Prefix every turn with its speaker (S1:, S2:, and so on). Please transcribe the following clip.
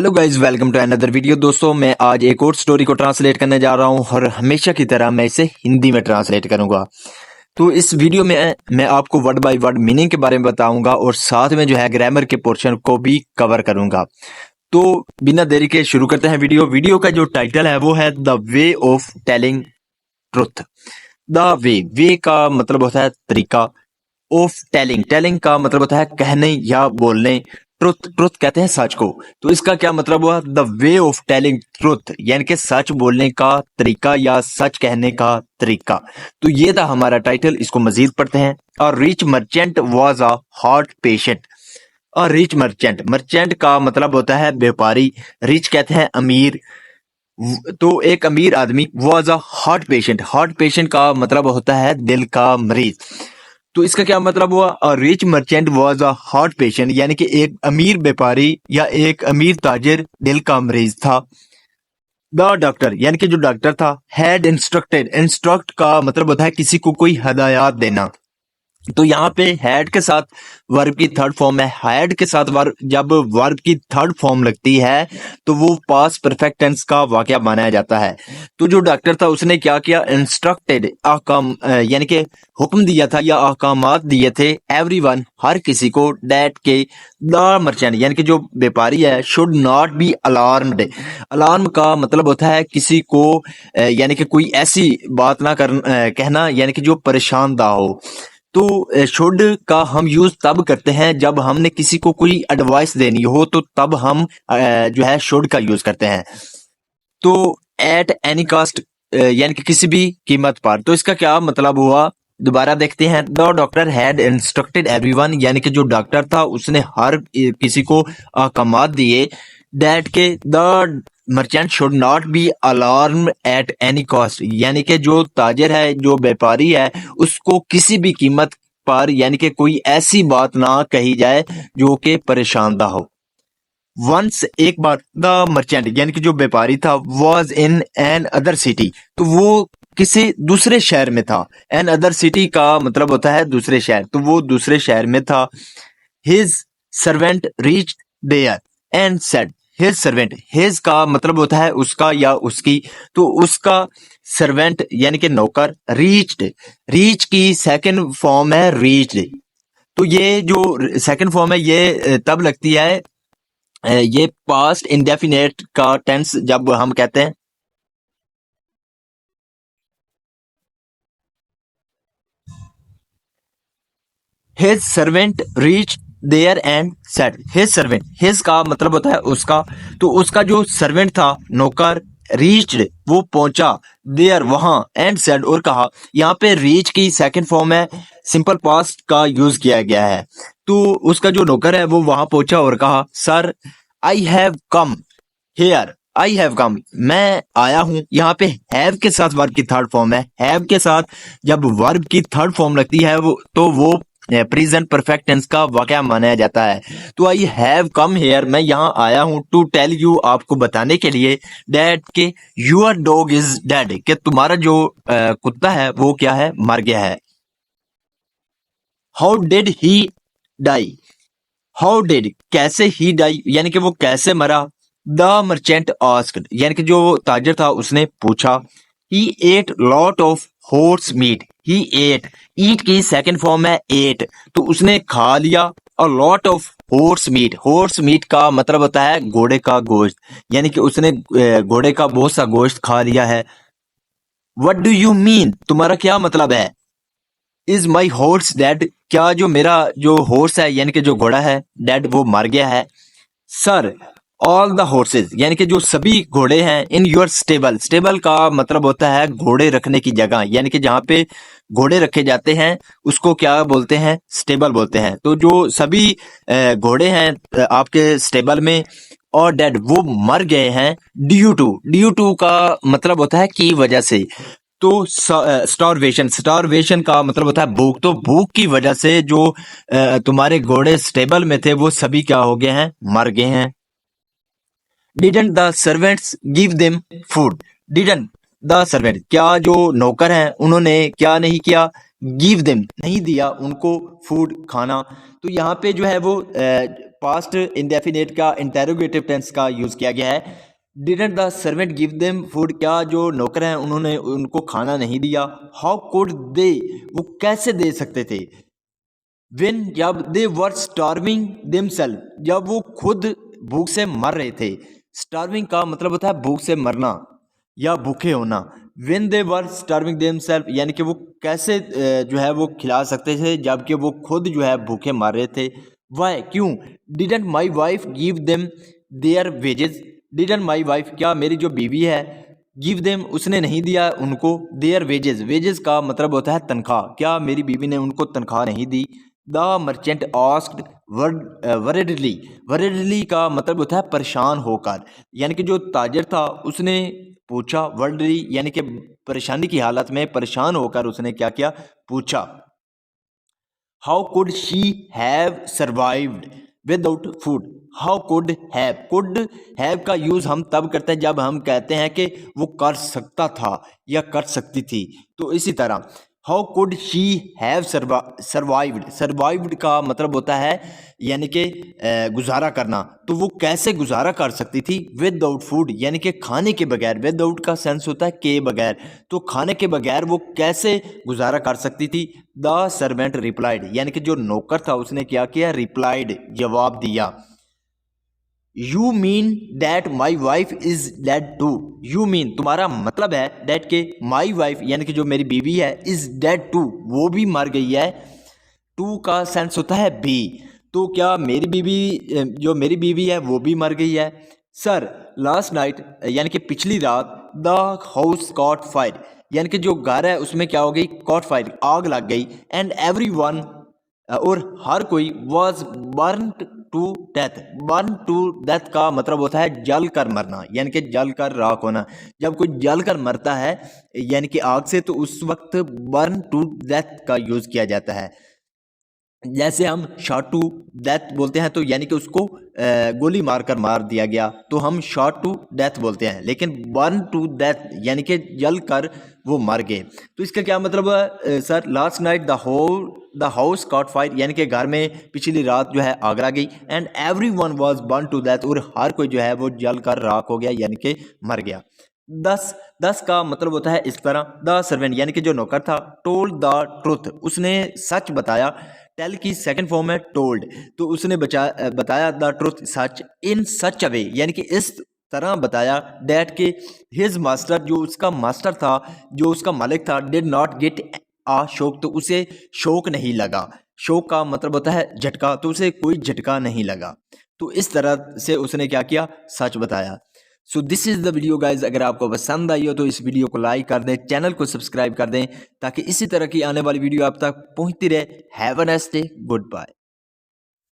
S1: Hello guys, welcome to another video. दोस्तों, मैं आज एक और स्टोरी को ट्रांसलेट करने जा रहा हूं और हमेशा की तरह मैं इसे हिंदी में ट्रांसलेट करूंगा। तो इस वीडियो में मैं आपको वर्ड बाय वर्ड मीनिंग के बारे में बताऊंगा और साथ में जो है ग्रामर के पोर्शन को भी कवर करूंगा। तो बिना देरी के शुरू करते हैं वीडियो का जो टाइटल है वो है the way of telling truth. The way का मतलब होता है तरीका, ऑफ टेलिंग का मतलब होता है कहने या बोलने, ट्रुथ कहते हैं सच को। तो इसका क्या मतलब हुआ? The way of telling truth यानी कि सच बोलने का तरीका या सच कहने का तरीका। तो ये था हमारा टाइटल, इसको मजीद पढ़ते हैं। और rich merchant was a heart patient. और रिच मर्चेंट का मतलब होता है व्यापारी, रिच कहते हैं अमीर। तो एक अमीर आदमी वॉज अ हार्ट पेशेंट का मतलब होता है दिल का मरीज। तो इसका क्या मतलब हुआ? A rich merchant was a heart patient यानी कि एक अमीर व्यापारी या एक अमीर ताजिर दिल का मरीज था। द डॉक्टर यानी कि जो डॉक्टर था, हैड इंस्ट्रक्ट का मतलब होता है किसी को कोई हदायत देना। तो यहाँ पे हैड के साथ वर्ब की थर्ड फॉर्म है। हैड के साथ वर्ब, जब वर्ब की थर्ड फॉर्म लगती है तो वो पास्ट परफेक्ट टेंस का वाकया माना जाता है। तो जो डॉक्टर था उसने क्या किया? इंस्ट्रक्टेड, अहकाम यानी कि हुक्म दिया था या अहकामात दिए थे, एवरीवन हर किसी को, दैट के द मर्चेंट यानी कि जो व्यापारी है, should not be alarmed. Alarm का मतलब होता है किसी को यानी कि कोई ऐसी बात ना कहना यानी कि जो परेशान दा हो। तो शुड का हम यूज तब करते हैं जब हमने किसी को कोई एडवाइस देनी हो, तो तब हम जो है शुड का यूज करते हैं। तो एट एनी कास्ट यानी कि किसी भी कीमत पर। तो इसका क्या मतलब हुआ? दोबारा देखते हैं। The doctor had instructed everyone यानी कि जो डॉक्टर था उसने हर किसी को अहकामात दिए, दैट के the merchant should not be alarm at any cost यानी कि जो ताजिर है, जो व्यापारी है, उसको किसी भी कीमत पर यानी कि कोई ऐसी बात ना कही जाए जो कि परेशानदा हो। वंस एक बार, द मर्चेंट यानी कि जो व्यापारी था, was in an other city, तो वो किसी दूसरे शहर में था। एन अदर सिटी का मतलब होता है दूसरे शहर, तो वो दूसरे शहर में था। His servant reach there and said, his servant, his का मतलब होता है उसका या उसकी, तो उसका सर्वेंट यानी कि नौकर, रीच्ड, रीच की सेकंड फॉर्म है रीच्ड। तो ये जो सेकंड फॉर्म है ये तब लगती है, ये पास्ट इंडेफिनेट का टेंस जब हम कहते हैं his servant reach there and said. His servant, his का मतलब होता है उसका, तो उसका जो सर्वेंट था, नौकर, रीच्ड वो पहुंचा, देयर वहां, एंड सेड और कहा। यहाँ पे रीच की सेकंड फॉर्म है, सिंपल पास्ट का यूज किया गया है। तो उसका जो नौकर है वो वहां पहुंचा और कहा, sir I have come here, I have come, मैं आया हूं। यहाँ पे हैव के साथ वर्ब की थर्ड फॉर्म है। हैव के साथ जब वर्ब की थर्ड फॉर्म लगती है वो प्रेजेंट परफेक्ट टेंस का वाकया माना जाता है। तो आई हैव कम हेयर, मैं यहाँ आया हूं, टू टेल यू, आपको बताने के लिए, डैट के यूर डॉग इज डेड, कि तुम्हारा जो कुत्ता है वो क्या है? मर गया है। How did he die, how did कैसे ही डाई यानी कि वो कैसे मरा। द मर्चेंट आस्क्ड यानी कि जो ताजिर था उसने पूछा। He ate lot of horse meat, he ate, eat की सेकंड फॉर्म है एट, तो उसने खा लिया। A lot of horse meat का मतलब होता है घोड़े का गोश्त, यानी कि उसने घोड़े का बहुत सा गोश्त खा लिया है। व्हाट डू यू मीन, तुम्हारा क्या मतलब है? इज माई हॉर्स डेड, क्या जो मेरा जो हॉर्स है यानी कि जो घोड़ा है, डेड वो मर गया है। सर ऑल द हॉर्सेज यानी कि जो सभी घोड़े हैं, इन योर स्टेबल, स्टेबल का मतलब होता है घोड़े रखने की जगह, यानी कि जहाँ पे घोड़े रखे जाते हैं उसको क्या बोलते हैं? स्टेबल बोलते हैं। तो जो सभी घोड़े हैं आपके स्टेबल में, और डेड वो मर गए हैं, ड्यू टू का मतलब होता है की वजह से। तो स्टारवेशन का मतलब होता है भूख, तो भूख की वजह से जो तुम्हारे घोड़े स्टेबल में थे वो सभी क्या हो गए हैं? मर गए हैं। Didn't the servants give them food, didn't the servant, क्या जो नौकर हैं उन्होंने क्या नहीं किया? गिव देम नहीं दिया उनको फूड खाना। तो यहाँ पे जो है वो पास्ट इंडेफिनेट का इंटेरोगेटिव टेंस का यूज़ किया गया है। Didn't the servant give them food, क्या जो नौकर हैं उन्होंने उनको खाना नहीं दिया। हाउ कुड दे, वो कैसे दे सकते थे। When, जब दे वर स्टार्विंग देमसेल्फ, जब वो खुद भूख से मर रहे थे। स्टार्विंग का मतलब होता है भूख से मरना या भूखे होना। When they were starving themselves, यानी कि वो कैसे जो है वो खिला सकते थे जबकि वो खुद जो है भूखे मर रहे थे। Why, क्यों। Didn't my wife give them their wages, didn't my wife, क्या मेरी जो बीवी है, गिव देम उसने नहीं दिया उनको, देयर वेजेस, वेजेस का मतलब होता है तनख्वाह, क्या मेरी बीवी ने उनको तनख्वाह नहीं दी। द मर्चेंट आस्क्ड वरेडली, वरेडली का मतलब होता है परेशान होकर, यानी कि जो ताजर था उसने पूछा, वर्डली यानी कि परेशानी की हालत में परेशान होकर उसने क्या किया, पूछा। How could she have survived without food, how could have का यूज़ हम तब करते हैं जब हम कहते हैं कि वो कर सकता था या कर सकती थी। तो इसी तरह how could she have survived, survived का मतलब होता है यानी कि गुजारा करना, तो वो कैसे गुजारा कर सकती थी विदाउट फूड, यानी कि खाने के बगैर। विदाउट का सेंस होता है के बगैर, तो खाने के बगैर वो कैसे गुजारा कर सकती थी। द सर्वेंट रिप्लाइड, यानी कि जो नौकर था उसने क्या किया, रिप्लाइड जवाब दिया। You mean that my wife is dead too, you mean तुम्हारा मतलब है डैट के माई वाइफ यानी कि जो मेरी बीवी है, इज डेड टू वो भी मर गई है। टू का सेंस होता है भी, तो क्या मेरी बीवी जो मेरी बीवी है वो भी मर गई है। सर लास्ट नाइट यानी कि पिछली रात द हाउस कॉट फायर, यानी कि जो घर है उसमें क्या हो गई, कॉट फायर आग लग गई। एंड एवरी वन और हर कोई was burned to death, burn to death का मतलब होता है जल कर मरना, यानी कि जल कर राख होना। जब कोई जल कर मरता है यानी कि आग से, तो उस वक्त बर्न टू डेथ का यूज़ किया जाता है। जैसे हम शॉट टू डेथ बोलते हैं तो यानी कि उसको गोली मारकर मार दिया गया, तो हम शॉट टू डेथ बोलते हैं। लेकिन बर्न टू डेथ यानी कि जल कर वो मर गए, तो इसका क्या मतलब है। Sir last night the house cot fire, यानी कि घर में पिछली रात जो है आग लग गई। And everyone was burn to death, और हर कोई जो है वो जल कर राख हो गया यानी कि मर गया। 10 का मतलब होता है इस तरह। द सर्वेंट यानी कि जो नौकर था, टोल्ड द ट्रुथ उसने सच बताया। टेल की सेकंड फॉर्म है टोल्ड, तो उसने बताया द ट्रुथ सच, इन सच अ वे यानी कि इस तरह बताया, डैट के हिज मास्टर जो उसका मास्टर था, जो उसका मालिक था, डिड नॉट गेट आ शोक, तो उसे शोक नहीं लगा। शोक का मतलब होता है झटका, तो उसे कोई झटका नहीं लगा। तो इस तरह से उसने क्या किया, सच बताया। So this is the video guys, अगर आपको पसंद आई हो तो इस वीडियो को लाइक कर दें, चैनल को सब्सक्राइब कर दें ताकि इसी तरह की आने वाली वीडियो आप तक पहुंचती रहे। Have a nice day, good bye.